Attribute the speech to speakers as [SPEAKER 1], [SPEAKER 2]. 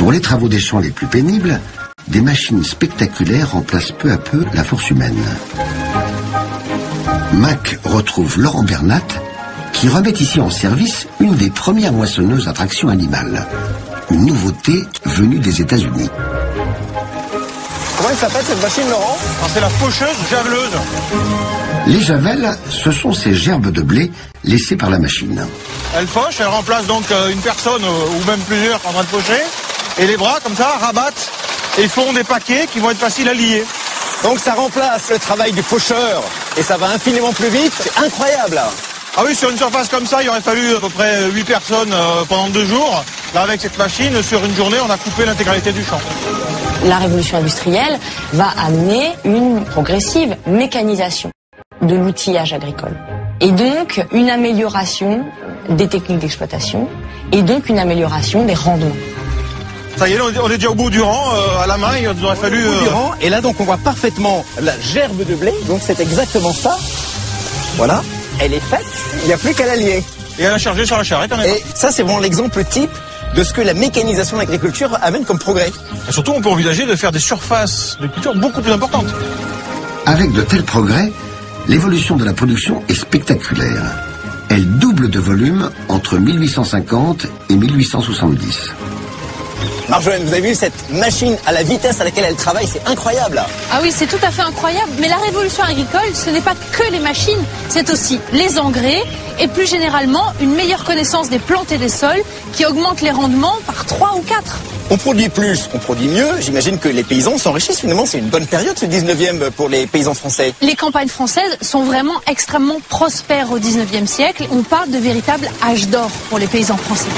[SPEAKER 1] Pour les travaux des champs les plus pénibles, des machines spectaculaires remplacent peu à peu la force humaine. Mac retrouve Laurent Bernat, qui remet ici en service une des premières moissonneuses à traction animale. Une nouveauté venue des États-Unis.
[SPEAKER 2] Comment elle s'appelle cette machine, Laurent?
[SPEAKER 3] C'est la faucheuse javeleuse.
[SPEAKER 1] Les javelles, ce sont ces gerbes de blé laissées par la machine.
[SPEAKER 3] Elle fauche, elle remplace donc une personne ou même plusieurs en train de faucher. Et les bras, comme ça, rabattent et font des paquets qui vont être faciles à lier.
[SPEAKER 2] Donc ça remplace le travail du faucheur et ça va infiniment plus vite. C'est incroyable.
[SPEAKER 3] Ah oui, sur une surface comme ça, il aurait fallu à peu près 8 personnes pendant 2 jours. Là, avec cette machine, sur une journée, on a coupé l'intégralité du champ.
[SPEAKER 4] La révolution industrielle va amener une progressive mécanisation de l'outillage agricole. Et donc, une amélioration des techniques d'exploitation et donc une amélioration des rendements.
[SPEAKER 3] Ça y est, on est déjà au bout du rang, à la main, il nous aurait fallu...
[SPEAKER 2] Au bout du rang, et là, donc, on voit parfaitement la gerbe de blé. Donc, c'est exactement ça. Voilà, elle est faite, il n'y a plus qu'à la lier.
[SPEAKER 3] Et à la charger sur la charrette, on est
[SPEAKER 2] Et ça, c'est vraiment l'exemple type de ce que la mécanisation de l'agriculture amène comme progrès.
[SPEAKER 3] Et surtout, on peut envisager de faire des surfaces de culture beaucoup plus importantes.
[SPEAKER 1] Avec de tels progrès, l'évolution de la production est spectaculaire. Elle double de volume entre 1850 et 1870.
[SPEAKER 2] Marjolaine, vous avez vu cette machine à la vitesse à laquelle elle travaille, c'est incroyable.
[SPEAKER 5] Ah oui, c'est tout à fait incroyable. Mais la révolution agricole, ce n'est pas que les machines, c'est aussi les engrais et plus généralement une meilleure connaissance des plantes et des sols qui augmente les rendements par 3 ou 4.
[SPEAKER 2] On produit plus, on produit mieux. J'imagine que les paysans s'enrichissent. Finalement, c'est une bonne période, ce 19e, pour les paysans français.
[SPEAKER 5] Les campagnes françaises sont vraiment extrêmement prospères au 19e siècle. On parle de véritable âge d'or pour les paysans français.